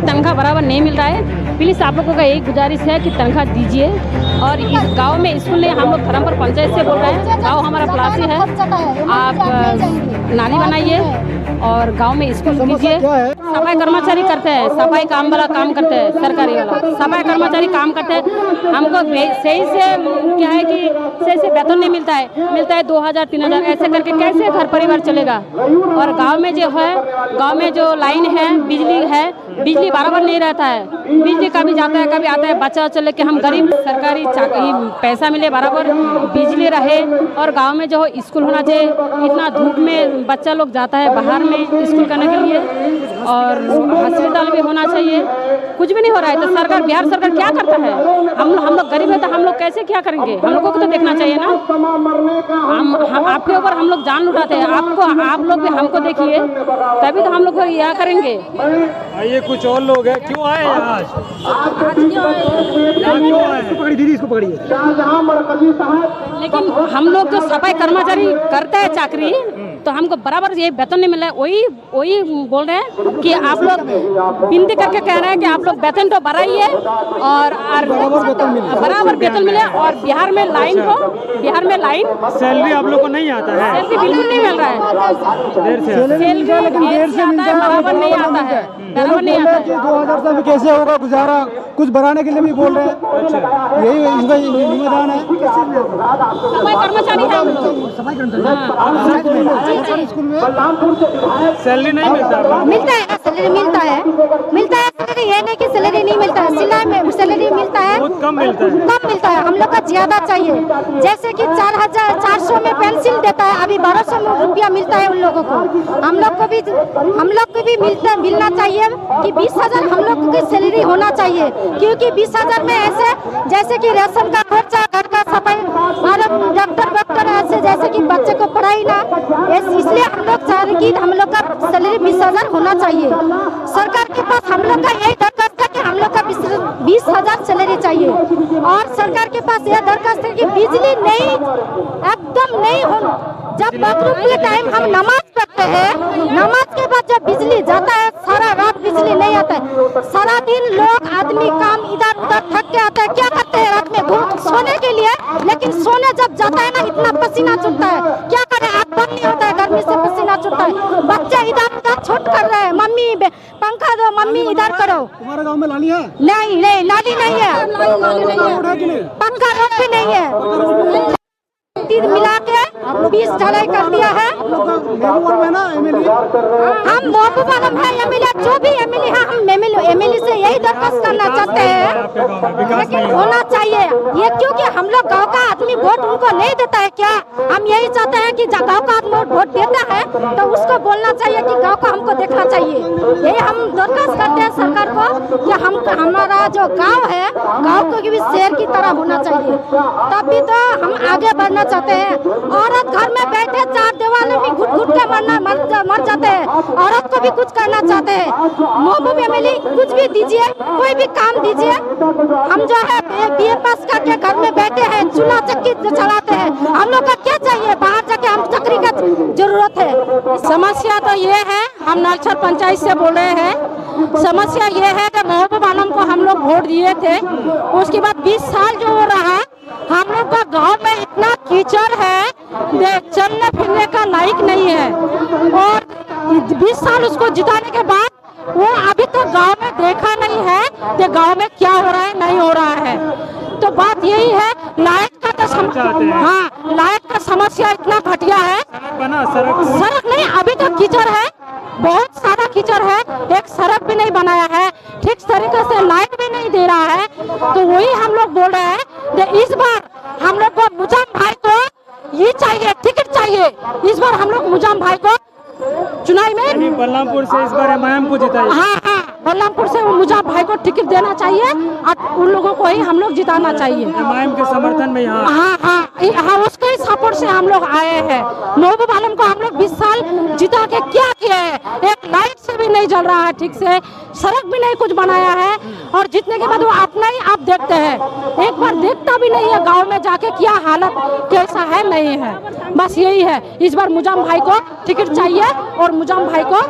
तनख्वाह बराबर नहीं मिल रहा है। प्लीज़ आप लोगों का यही गुजारिश है कि तनख्वाह दीजिए। और इस गांव में स्कूल नहीं, हम लोग धर्मपुर पंचायत से बोल रहे हैं, गांव हमारा प्लासी है, आप नाली बनाइए और गांव में स्कूल दीजिए। सफाई कर्मचारी करते हैं, सफाई काम वाला काम करते हैं, सरकारी वाला सफाई कर्मचारी काम करते हैं। हमको सही से क्या है कि सही से वेतन नहीं मिलता है 2000 3000 ऐसे करके कैसे घर परिवार चलेगा। और गांव में जो है, गांव में जो लाइन है, बिजली बराबर नहीं रहता है, बिजली कभी जाता है कभी आता है। बच्चा चले कि हम गरीब, सरकारी चाकरी पैसा मिले, बराबर बिजली रहे। और गांव में जो स्कूल होना चाहिए, इतना धूप में बच्चा लोग जाता है बाहर में स्कूल करने के लिए, और अस्पताल भी होना चाहिए, कुछ भी नहीं हो रहा है। तो सरकार, बिहार सरकार क्या करता है? हम लोग गरीब है तो हम लोग कैसे क्या करेंगे? हम लोगों को तो देखना चाहिए ना। हम आपके ऊपर हम लोग जान लुटाते हैं, आप लोग भी हमको देखिए, तभी तो हम लोग यह करेंगे। ये कुछ और लोग हैं, क्यों आए आज? पकड़ी दीदी, इसको पकड़िए। लेकिन हम लोग जो सफाई कर्मचारी करते हैं चाकरी, तो हमको बराबर ये वेतन नहीं मिल रहा है। वही बोल रहे हैं कि आप लोग विनती करके कह रहे हैं कि आप लोग वेतन तो बढ़ाइए और बराबर वेतन मिले। और बिहार में लाइन सैलरी आप लोग को नहीं आता है? सैलरी बिल्कुल नहीं मिल रहा है, देर से आता है, बराबर नहीं आता है, बराबर नहीं आता है। 2000 से भी कैसे होगा गुजारा? कुछ बढ़ाने के लिए भी बोल रहे हैं। अच्छा, यही इसमें निवेदन है। सफाई कर्मचारी है हम लोग, सफाई कर्मचारी स्कूल में सैलरी नहीं मिलता है? मिलता है, सैलरी मिलता है। ये नहीं कि सैलरी नहीं मिलता है, सिलाई में सैलरी मिलता है, बहुत कम मिलता है। हम लोग का ज्यादा चाहिए। जैसे कि 4400 में पेंसिल देता है, अभी 1200 रुपया मिलता है उन लोगों को। हम लोग को भी मिलना चाहिए कि 20,000 हम लोग की सैलरी होना चाहिए। क्योंकि 20,000 में ऐसे जैसे कि राशन का खर्चा, घर का सफाई और डॉक्टर ऐसे जैसे कि बच्चे को पढ़ाई ना, इसलिए हम लोग चाह रहे कि हम लोग का सैलरी 20,000 होना चाहिए। सरकार के पास हम लोग का यही दरखास्त है कि हम लोग का 20,000 सैलरी चाहिए। और सरकार के पास यह दरखास्त है कि बिजली नहीं, एकदम नहीं हो। जब मगरिब के टाइम हम नमाज पढ़ते हैं, नमाज के बाद जब बिजली जाता है, सारा रात बिजली नहीं आता है। सारा दिन लोग आदमी काम इधर उधर थक के आता है, क्या करते हैं रात में घूम सोने के लिए, लेकिन सोने जब जाता है ना, इतना पसीना छूटता है, क्या करे, आँख बंद नहीं होता है, गर्मी से पसीना छूटता है। बच्चे इधर उधर छूट कर रहे हैं, मम्मी पंखा दो, मम्मी इधर करो। तुम्हारे गांव में नाली है? नहीं, नाली नहीं है, पक्का रोड भी नहीं है। मिला के 20 ढलाई कर दिया है। हम महबूब आलम है एमएलए, जो भी एमएलए है, हम एमएलए से यही दरखास्त करना चाहते हैं, लेकिन होना चाहिए ये। क्योंकि हम लोग गांव का आदमी वोट उनको नहीं देता है क्या? हम यही चाहते हैं कि गांव का आदमी वोट देता है तो उसको बोलना चाहिए कि गाँव का हमको देखना चाहिए। यही हम दरखास्त करते हैं सरकार को कि हमारा जो गाँव है, गाँव को भी शेर की तरह होना चाहिए, तभी तो हम आगे बढ़ना चाहते हैं। औरत घर में बैठे चार दीवार में घुट घुट के मर जाते हैं, औरत को भी कुछ करना चाहते हैं। महबूब एमएलए कुछ भी दीजिए, कोई भी काम दीजिए। हम जो है बीए पास करके घर में बैठे हैं, चूल्हा चक्की चलाते हैं, हम लोग का क्या चाहिए? बाहर जाके हम चाकरी का जरूरत है। समस्या तो ये है, हम नलछर पंचायत से बोल रहे हैं। समस्या ये है कि महबूब आलम को हम लोग वोट दिए थे, उसके बाद 20 साल जो हो रहा है, हम लोग का गांव में इतना कीचड़ है, चलने फिरने का लायक नहीं है। और 20 साल उसको जिताने के बाद वो अभी तक गांव में देखा नहीं है कि गांव में क्या हो रहा है, नहीं हो रहा है। तो बात यही है, लाइट का तो लाइट का समस्या इतना घटिया है। सड़क नहीं, अभी तक कीचड़ है, बहुत सारा कीचड़ है, एक सड़क भी नहीं बनाया है, ठीक तरीके से लाइट भी नहीं दे रहा है। तो वही हम लोग बोल रहे हैं कि इस बार हम लोग को मुजाम भाई को ये चाहिए, टिकट चाहिए। इस बार हम लोग मुजाम भाई को चुनाव में बलरामपुर से इस बार एमआईएम को जिताइए। हाँ, बलरामपुर से मुजाम भाई को टिकट देना चाहिए और उन लोगों को ही हम लोग जिताना चाहिए। एमआईएम के समर्थन में हाँ, उसके ही सपोर्ट से हम लोग आए हैं। महबूब आलम को हम लोग 20 साल जिता के क्या किया है? एक लाइट से भी नहीं जल रहा है ठीक से, सड़क भी नहीं कुछ बनाया है, और जीतने के बाद वो अपना ही आप देखते हैं, एक बार देखता भी नहीं है गाँव में जाके क्या हालत कैसा है, नहीं है। बस यही है, इस बार मुजाम भाई को टिकट चाहिए और मुजाम भाई को